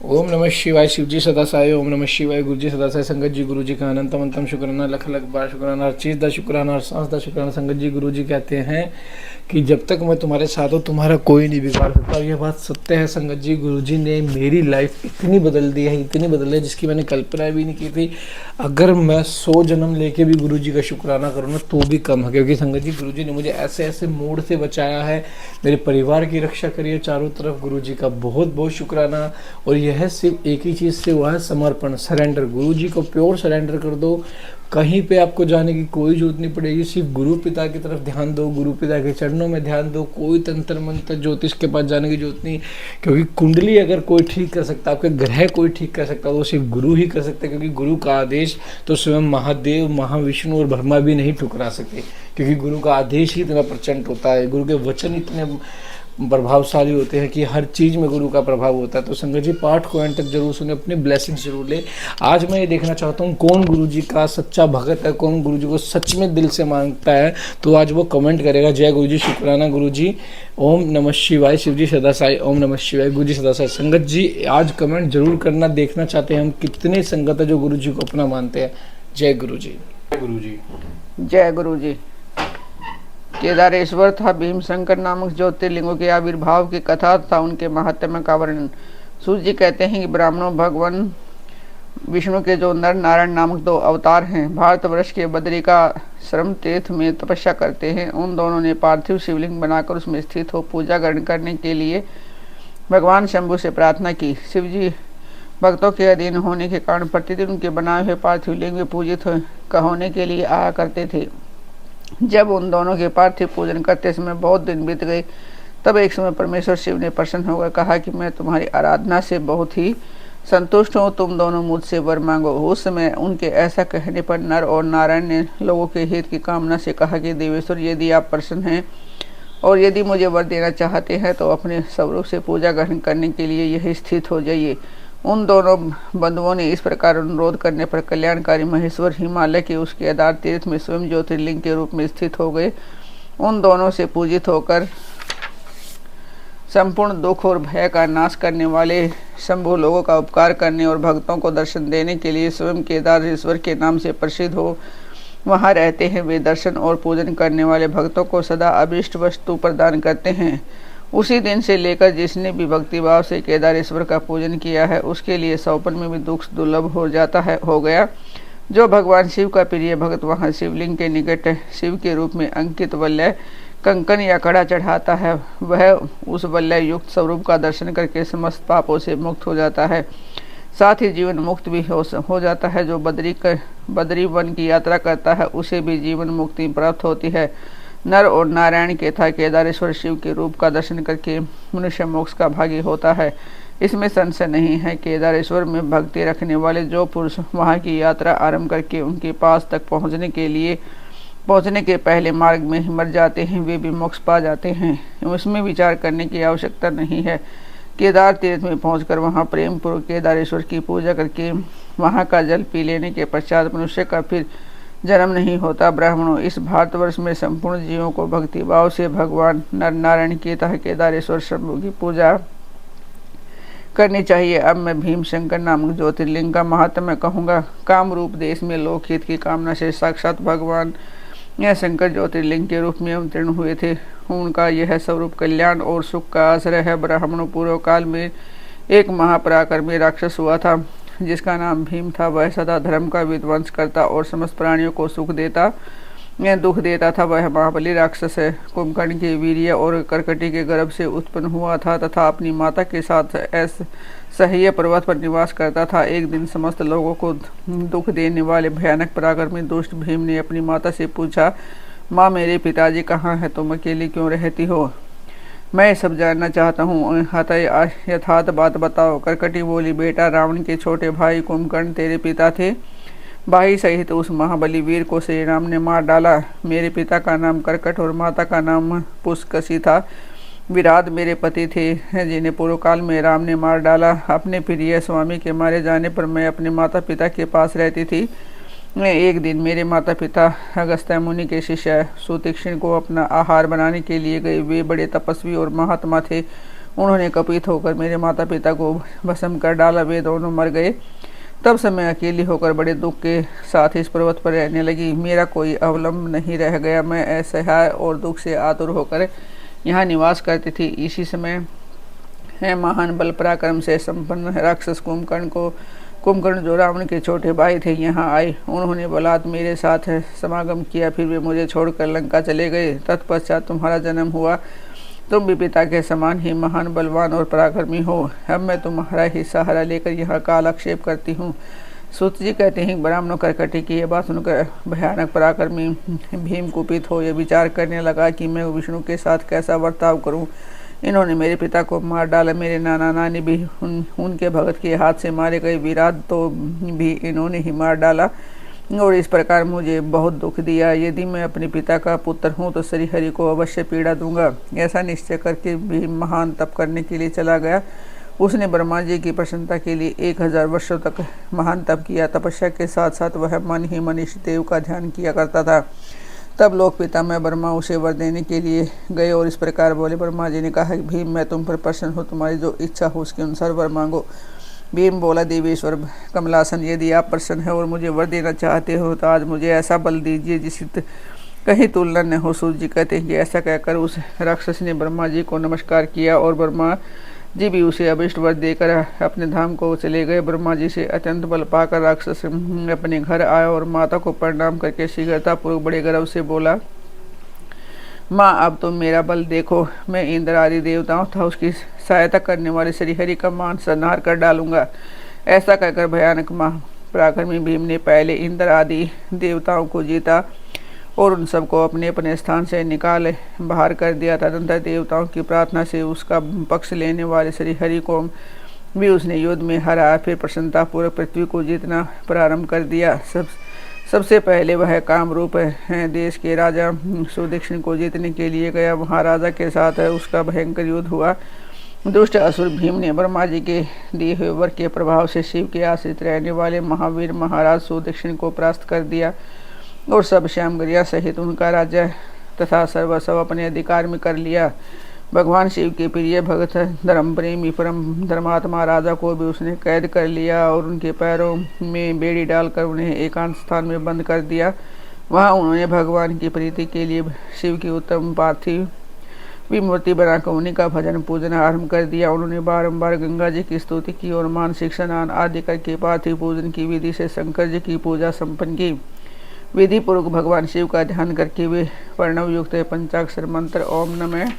ओम नमः शिवाय। शिव जी सदा साय। ओम नमः शिवाय। गुरु जी सदा साय। संगत जी गुरु जी का अनंतम अंतम शुक्राना, लख लख बार शुक्राना, हर चीज़ का शुक्राना, हर सांस का शुक्राना। संगत जी गुरु जी कहते हैं कि जब तक मैं तुम्हारे साथ हूँ तुम्हारा कोई नहीं बिगाड़ सकता। और ये बात सत्य है। संगत जी गुरु जी ने मेरी लाइफ इतनी बदल दी है, इतनी बदल है जिसकी मैंने कल्पना भी नहीं की थी। अगर मैं 100 जन्म लेके भी गुरु जी का शुक्राना करूँ ना तो भी कम है, क्योंकि संगत जी गुरु जी ने मुझे ऐसे ऐसे मोड़ से बचाया है, मेरे परिवार की रक्षा करी है चारों तरफ। गुरु जी का बहुत बहुत शुक्राना। और यह सिर्फ एक ही चीज़ से हुआ है, समर्पण, सरेंडर। गुरु जी को प्योर सरेंडर कर दो, कहीं पे आपको जाने की कोई जरूरत नहीं पड़ेगी। सिर्फ गुरु पिता की तरफ ध्यान दो, गुरु पिता के चरणों में ध्यान दो। कोई तंत्र मंत्र ज्योतिष के पास जाने की जरूरत नहीं, क्योंकि कुंडली अगर कोई ठीक कर सकता, आपके ग्रह कोई ठीक कर सकता, तो सिर्फ गुरु ही कर सकते। क्योंकि गुरु का आदेश तो स्वयं महादेव, महाविष्णु और ब्रह्मा भी नहीं ठुकरा सकते, क्योंकि गुरु का आदेश ही इतना प्रचंड होता है, गुरु के वचन इतने प्रभावशाली होते हैं कि हर चीज़ में गुरु का प्रभाव होता है। तो संगत जी पाठ को एंड तक जरूर सुने, अपनी ब्लेसिंग्स जरूर ले। आज मैं ये देखना चाहता हूँ कौन गुरु जी का सच्चा भगत है, कौन गुरु जी को सच में दिल से मांगता है। तो आज वो कमेंट करेगा। जय गुरु जी, शुक्राना गुरु जी। ओम नमः शिवाय। शिव जी सदा साई। ओम नमः शिवाय। गुरु जी सदा साई। संगत जी आज कमेंट जरूर करना, देखना चाहते हैं हम कितने संगत है जो गुरु जी को अपना मानते हैं। जय गुरु जी। जय गुरु जी। जय गुरु जी। केदारेश्वर था भीमशंकर नामक ज्योतिर्लिंगों के आविर्भाव की कथा तथा उनके महात्म्य का वर्णन। सूर्य जी कहते हैं कि ब्राह्मणों भगवान विष्णु के जो नर नारायण नामक दो अवतार हैं, भारतवर्ष के बद्री का श्रम तीर्थ में तपस्या करते हैं। उन दोनों ने पार्थिव शिवलिंग बनाकर उसमें स्थित हो पूजा ग्रहण करने के लिए भगवान शंभु से प्रार्थना की। शिव जी भक्तों के अधीन होने के कारण प्रतिदिन उनके बनाए हुए पार्थिव लिंग में पूजित होने के लिए आया करते थे। जब उन दोनों के पार्थिव पूजन करते समय बहुत दिन बीत गए, तब एक समय परमेश्वर शिव ने प्रसन्न होकर कहा कि मैं तुम्हारी आराधना से बहुत ही संतुष्ट हूँ, तुम दोनों मुझसे वर मांगो। उस समय उनके ऐसा कहने पर नर और नारायण ने लोगों के हित की कामना से कहा कि देवेश्वर, यदि आप प्रसन्न हैं और यदि मुझे वर देना चाहते हैं तो अपने स्वरूप से पूजा ग्रहण करने के लिए यही स्थित हो जाइए। उन दोनों बंधुओं ने इस प्रकार अनुरोध करने पर कल्याणकारी महेश्वर हिमालय के उस केदार तीर्थ में स्वयं ज्योतिर्लिंग के रूप में स्थित हो गए। उन दोनों से पूजित होकर संपूर्ण दुख और भय का नाश करने वाले शंभु लोगों का उपकार करने और भक्तों को दर्शन देने के लिए स्वयं केदारेश्वर के नाम से प्रसिद्ध हो वहाँ रहते हैं। वे दर्शन और पूजन करने वाले भक्तों को सदा अभीष्ट वस्तु प्रदान करते हैं। उसी दिन से लेकर जिसने भी भक्तिभाव से केदारेश्वर का पूजन किया है, उसके लिए सौपन में भी दुख दुर्लभ हो गया। जो भगवान शिव का प्रिय भक्त वहाँ शिवलिंग के निकट शिव के रूप में अंकित वलय, कंकन या कड़ा चढ़ाता है, वह उस वलय युक्त स्वरूप का दर्शन करके समस्त पापों से मुक्त हो जाता है, साथ ही जीवन मुक्त भी हो जाता है। जो बद्री वन की यात्रा करता है उसे भी जीवन मुक्ति प्राप्त होती है। नर और नारायण के था केदारेश्वर शिव के रूप का दर्शन करके मनुष्य मोक्ष का भागी होता है, इसमें संशय नहीं है। केदारेश्वर में भक्ति रखने वाले जो पुरुष वहाँ की यात्रा आरंभ करके उनके पास तक पहुँचने के पहले मार्ग में ही मर जाते हैं, वे भी मोक्ष पा जाते हैं। उसमें विचार करने की आवश्यकता नहीं है। केदार तीर्थ में पहुंचकर वहां प्रेम पूर्वक केदारेश्वर की पूजा करके वहां का जल पी लेने के पश्चात मनुष्य का फिर जन्म नहीं होता। ब्राह्मणों, इस भारतवर्ष में संपूर्ण जीवों को भक्तिभाव से भगवान नर नारायण के तथा केदारेश्वर शंभु की पूजा करनी चाहिए। अब मैं भीमशंकर नामक ज्योतिर्लिंग का महात्म्य कहूँगा। कामरूप देश में लोकहित की कामना से साक्षात भगवान यह शंकर ज्योतिर्लिंग के रूप में अवतीर्ण हुए थे। उनका यह स्वरूप कल्याण और सुख का आश्रय है। ब्राह्मणों, पूर्व काल में एक महापराक्रमी राक्षस हुआ था जिसका नाम भीम था। वह सदा धर्म का विध्वंस करता और समस्त प्राणियों को दुख देता था। वह महाबली राक्षस है, कुंभकर्ण के वीर्य और करकटी के गर्भ से उत्पन्न हुआ था तथा अपनी माता के साथ सह्य पर्वत पर निवास करता था। एक दिन समस्त लोगों को दुख देने वाले भयानक पराक्रमी दुष्ट भीम ने अपनी माता से पूछा, माँ, मेरे पिताजी कहाँ हैं? तुम अकेली क्यों रहती हो? मैं सब जानना चाहता हूँ, यथार्थ बात बताओ। करकटी बोली, बेटा, रावण के छोटे भाई कुंभकर्ण तेरे पिता थे। भाई सहित उस महाबली वीर को श्री राम ने मार डाला। मेरे पिता का नाम करकट और माता का नाम पुष्कसी था। विराट मेरे पति थे जिन्हें पूर्व काल में राम ने मार डाला। अपने प्रिय स्वामी के मारे जाने पर मैं अपने माता पिता के पास रहती थी। एक दिन मेरे माता पिता अगस्त्य मुनि के शिष्य सुतीक्ष्ण को अपना आहार बनाने के लिए गए। वे बड़े तपस्वी और महात्मा थे। उन्होंने कपित होकर मेरे माता पिता को भस्म कर डाला। वे दोनों मर गए। तब से मैं अकेली होकर बड़े दुख के साथ इस पर्वत पर रहने लगी। मेरा कोई अवलंब नहीं रह गया। मैं असहाय और दुख से आतुर होकर यहाँ निवास करती थी। इसी समय है महान बल पराक्रम से संपन्न राक्षस कुंभकर्ण जो रावण के छोटे भाई थे यहाँ आए। उन्होंने बलात् मेरे साथ समागम किया। फिर वे मुझे छोड़कर लंका चले गए। तत्पश्चात तुम्हारा जन्म हुआ। तुम भी पिता के समान ही महान बलवान और पराक्रमी हो। अब मैं तुम्हारा ही सहारा लेकर यहाँ कालक्षेप करती हूँ। सूत जी कहते हैं ब्राह्मणों करकटी की यह बात सुनकर भयानक पराक्रमी भीम कुपित हो यह विचार करने लगा कि मैं विष्णु के साथ कैसा बर्ताव करूं। इन्होंने मेरे पिता को मार डाला। मेरे नाना नानी भी उनके भगत के हाथ से मारे गए। विराट तो भी इन्होंने ही मार डाला और इस प्रकार मुझे बहुत दुख दिया। यदि मैं अपने पिता का पुत्र हूँ तो श्री हरि को अवश्य पीड़ा दूंगा। ऐसा निश्चय करके भी महान तप करने के लिए चला गया। उसने ब्रह्मा जी की प्रसन्नता के लिए 1000 वर्षों तक महान तप किया। तपस्या के साथ साथ वह मन ही मन इष्ट देव का ध्यान किया करता था। तब लोक पिता मैं ब्रह्मा उसे वर देने के लिए गए और इस प्रकार बोले। ब्रह्मा जी ने कहा कि भीम मैं तुम पर प्रसन्न हो, तुम्हारी जो इच्छा हो उसके अनुसार वर मांगो। भीम बोला देवेश्वर कमलासन यदि आप प्रसन्न है और मुझे वर देना चाहते हो तो आज मुझे ऐसा बल दीजिए जिसकी कहीं तुलना न हो। सूर्य जी कहते हैं कि ऐसा कहकर उस राक्षस ने ब्रह्मा जी को नमस्कार किया और ब्रह्मा जी भी उसे अभिष्ट वर देकर अपने धाम को चले गए। ब्रह्मा जी से अत्यंत बल पाकर राक्षस अपने घर आया और माता को प्रणाम करके शीघ्रतापूर्वक बड़े गर्व से बोला, माँ अब तुम मेरा बल देखो। मैं इंद्र आदि देवताओं तथा उसकी सहायता करने वाले श्री हरि का मान संहार कर डालूंगा। ऐसा कहकर भयानक पराक्रमी भीम ने पहले इंद्र आदि देवताओं को जीता और उन सबको अपने अपने स्थान से निकाल बाहर कर दिया। तदनंतर देवताओं की प्रार्थना से उसका पक्ष लेने वाले श्री हरि को भी उसने युद्ध में हराया। फिर प्रसन्नतापूर्वक पृथ्वी को जीतना प्रारंभ कर दिया। सबसे पहले वह कामरूप देश के राजा सुदक्षिण को जीतने के लिए गया। वहाँ राजा के साथ उसका भयंकर युद्ध हुआ। दुष्ट असुर भीम ने ब्रह्मा जी के दिए हुए वर के प्रभाव से शिव के आश्रित रहने वाले महावीर महाराज सुदक्षिण को परास्त कर दिया और सब श्यामगिरिया सहित उनका राज्य तथा सर्वस्व अपने अधिकार में कर लिया। भगवान शिव के प्रिय भगत धर्म प्रेमी परम धर्मात्मा राजा को भी उसने कैद कर लिया और उनके पैरों में बेड़ी डालकर उन्हें एकांत स्थान में बंद कर दिया। वहाँ उन्होंने भगवान की प्रीति के लिए शिव की उत्तम पार्थिव मूर्ति बनाकर उन्हीं का भजन पूजन आरंभ कर दिया। उन्होंने बारंबार गंगा जी की स्तुति की और मानसिक स्नान आदि करके पार्थिव पूजन की विधि से शंकर जी की पूजा संपन्न की। विधि पूर्वक भगवान शिव का ध्यान करके वे प्रणव युक्त पंचाक्षर मंत्र ओम नमः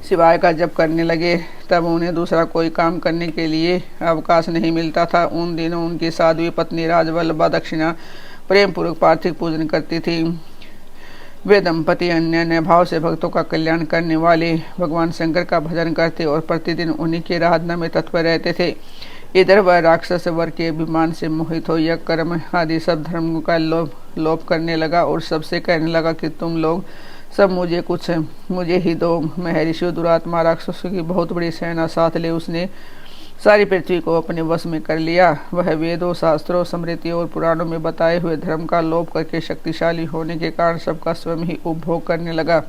शिवाय का जप करने लगे। तब उन्हें दूसरा कोई काम करने के लिए अवकाश नहीं मिलता था। उन दिनों उनकी साध्वी पत्नी राजवल्लभा दक्षिणा प्रेम पूर्वक पार्थिव पूजन करती थी। वे दंपति अन्य अन्य भाव से भक्तों का कल्याण करने वाले भगवान शंकर का भजन करते और प्रतिदिन उन्हीं की आराधना में तत्पर रहते थे। इधर वह राक्षस वर के अभिमान से मोहित हो यह कर्म आदि सब धर्मों का लोप करने लगा और सबसे कहने लगा कि तुम लोग सब मुझे ही दो। महर्षियों दुरात्मा राक्षसों की बहुत बड़ी सेना साथ ले उसने सारी पृथ्वी को अपने वश में कर लिया। वह वेदों शास्त्रों स्मृतियों और पुराणों में बताए हुए धर्म का लोप करके शक्तिशाली होने के कारण सबका स्वयं ही उपभोग करने लगा।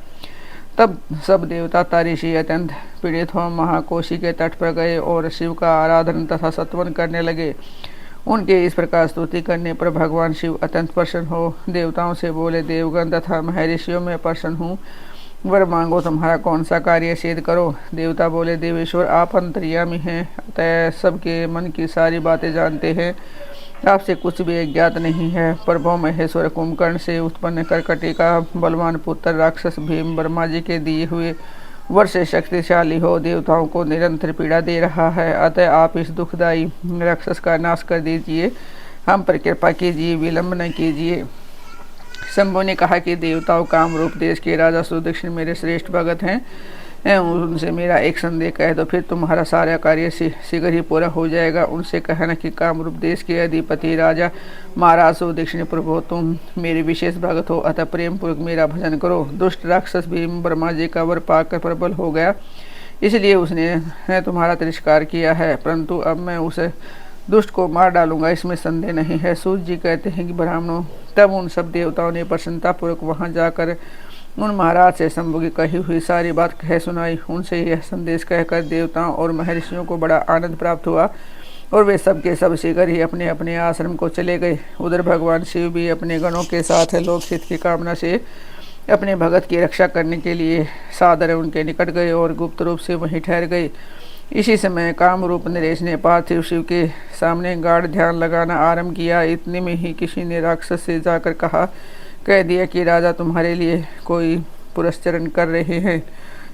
तब सब देवता ऋषि अत्यंत पीड़ित हो महाकोशी के तट पर गए और शिव का आराधन तथा सत्वन करने लगे। उनके इस प्रकार स्तुति करने पर भगवान शिव अत्यंत प्रसन्न हो देवताओं से बोले, देवगण तथा महर्षियों में प्रसन्न हूँ, वर मांगो, तुम्हारा कौन सा कार्य सिद्ध करो। देवता बोले, देवेश्वर आप अंतर्यामी हैं, अतः सबके मन की सारी बातें जानते हैं, आपसे कुछ भी अज्ञात नहीं है। प्रभु महेश्वर कुंभकर्ण से उत्पन्न करकटी का बलवान पुत्र राक्षस भीम ब्रह्मा जी के दिए हुए वर से शक्तिशाली हो देवताओं को निरंतर पीड़ा दे रहा है। अतः आप इस दुखदायी राक्षस का नाश कर दीजिए, हम पर कृपा कीजिए, विलंब न कीजिए। शंभु ने कहा कि देवताओं कामरूप देश के राजा सुदक्षिण मेरे श्रेष्ठ भगत हैं, उनसे मेरा एक संदेह कह दो, फिर तुम्हारा सारा कार्य शीघ्र ही पूरा हो जाएगा। उनसे कहना कि कामरूप देश के अधिपति राजा महाराज सुदक्षिण प्रभु, तुम मेरे विशेष भगत हो, अतः प्रेम पूर्वक मेरा भजन करो। दुष्ट राक्षस भीम ब्रह्मा जी का वर पाकर प्रबल हो गया, इसलिए उसने तुम्हारा तिरस्कार किया है, परंतु अब मैं उसे दुष्ट को मार डालूंगा, इसमें संदेह नहीं है। सूर्य जी कहते हैं कि ब्राह्मणों, तब उन सब देवताओं ने प्रसन्नतापूर्वक वहां जाकर उन महाराज से शंभु की कही हुई सारी बात कह सुनाई। उनसे यह संदेश कहकर देवताओं और महर्षियों को बड़ा आनंद प्राप्त हुआ और वे सब के सब शीघ्र ही अपने अपने आश्रम को चले गए। उधर भगवान शिव भी अपने गणों के साथ लोकहित की कामना से अपने भगत की रक्षा करने के लिए सादर उनके निकट गए और गुप्त रूप से वहीं ठहर गए। इसी समय कामरूप नरेश ने पार्थिव शिव के सामने गाढ़ ध्यान लगाना आरंभ किया। इतने में ही किसी ने राक्षस से जाकर कह दिया कि राजा तुम्हारे लिए कोई पुरस्चरण कर रहे हैं।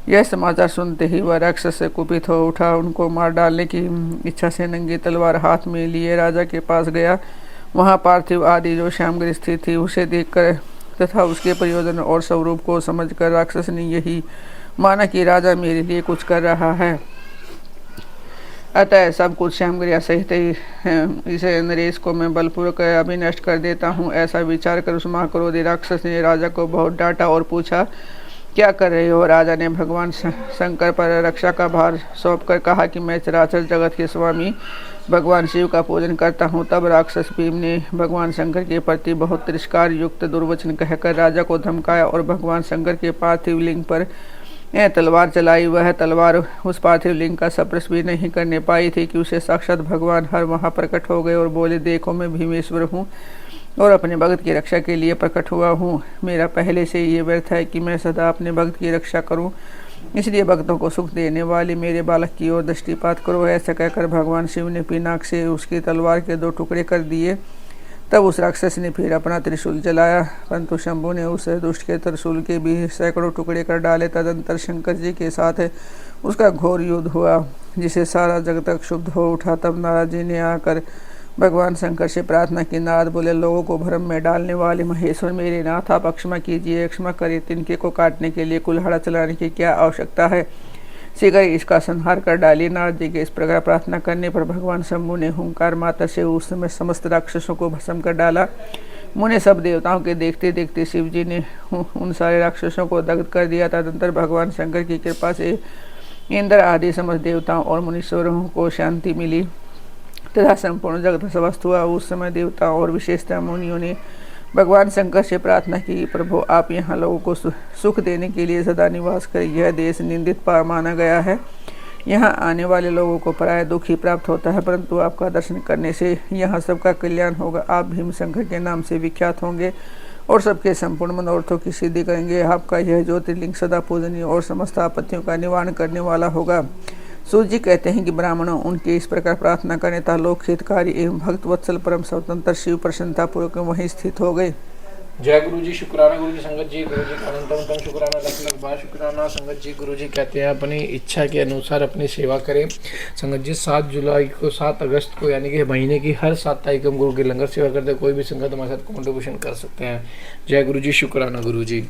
यह समाचार सुनते ही वह राक्षस से कुपित हो उठा। उनको मार डालने की इच्छा से नंगी तलवार हाथ में लिए राजा के पास गया। वहाँ पार्थिव आदि जो श्यामगिरी स्थित थी उसे देखकर तथा उसके प्रयोजन और स्वरूप को समझकर राक्षस ने यही माना कि राजा मेरे लिए कुछ कर रहा है, अतः सब कुछ श्यामगिरिया सहित ही इसे नरेश को मैं बलपूर्वक अभी नष्ट कर देता हूँ। ऐसा विचार कर उस महाक्रोधी राक्षस ने राजा को बहुत डांटा और पूछा, क्या कर रहे हो? राजा ने भगवान शंकर पर रक्षा का भार सौंपकर कहा कि मैं चराचर जगत के स्वामी भगवान शिव का पूजन करता हूँ। तब राक्षस भीम ने भगवान शंकर के प्रति बहुत तिरस्कार युक्त दुर्वचन कहकर राजा को धमकाया और भगवान शंकर के पार्थिव लिंग पर तलवार चलाई। वह तलवार उस पार्थिव लिंग का स्पर्श भी नहीं करने पाई थी कि उसे साक्षात भगवान हर वहाँ प्रकट हो गए और बोले, देखो मैं भीमेश्वर हूँ और अपने भक्त की रक्षा के लिए प्रकट हुआ हूँ। मेरा पहले से ये व्यर्थ है कि मैं सदा अपने भक्त की रक्षा करूँ, इसलिए भक्तों को सुख देने वाले मेरे बालक की ओर दृष्टिपात करो। ऐसा कहकर भगवान शिव ने पिनाक से उसकी तलवार के 2 टुकड़े कर दिए। तब उस राक्षस ने फिर अपना त्रिशूल चलाया, परंतु शंभु ने उस दुष्ट के त्रिशूल के भी सैकड़ों टुकड़े कर डाले। तदंतर शंकर जी के साथ उसका घोर युद्ध हुआ, जिसे सारा जगत क्षुब्ध हो उठा। तब नारद जी ने आकर भगवान शंकर से प्रार्थना की। नारद बोले, लोगों को भ्रम में डालने वाले महेश्वर मेरे नाथ, आप क्षमा कीजिए, क्षमा करिए। तिनके को काटने के लिए कुल्हाड़ा चलाने की क्या आवश्यकता है? शीघ्र इसका संहार कर डालिए। नारद जी के इस प्रकार प्रार्थना करने पर भगवान शंभु ने हुंकार मात्र से उस समय समस्त राक्षसों को भस्म कर डाला। मुने सब देवताओं के देखते देखते शिव जी ने उन सारे राक्षसों को दग्ध कर दिया। तदंतर भगवान शंकर की कृपा से इंद्र आदि समस्त देवताओं और मुनीश्वरों को शांति मिली तथा संपूर्ण जगत स्वस्थ हुआ। उस समय देवताओं और विशेषतः मुनियों ने भगवान शंकर से प्रार्थना की, प्रभु आप यहाँ लोगों को सुख देने के लिए सदा निवास करें। यह देश निंदित माना गया है, यहाँ आने वाले लोगों को प्राय दुख ही प्राप्त होता है, परंतु आपका दर्शन करने से यहाँ सबका कल्याण होगा। आप भीम शंकर के नाम से विख्यात होंगे और सबके संपूर्ण मनोरथों की सिद्धि करेंगे। आपका यह ज्योतिर्लिंग सदा पूजनीय और समस्त आपत्तियों का निवारण करने वाला होगा। सूर्य जी कहते हैं कि ब्राह्मणों उनके इस प्रकार प्रार्थना करें तथा लोक हितकारी एवं भक्त वत्सल परम स्वतंत्र शिव प्रसन्नता पूर्वक वहीं स्थित हो गए। जय गुरु जी, शुक्राना गुरु जी, संगत जी, गुरु जी का अनंतम शुक्राना, लख लख बार शुक्राना। संगत जी, गुरु जी कहते हैं अपनी इच्छा के अनुसार अपनी सेवा करें। संगत जी 7 जुलाई को 7 अगस्त को यानी कि महीने की हर 7 तारीख को हम गुरु की लंगर सेवा करते हैं। कोई भी संगत हमारे साथ कॉन्ट्रीब्यूशन कर सकते हैं। जय गुरु जी, शुक्राना गुरु जी।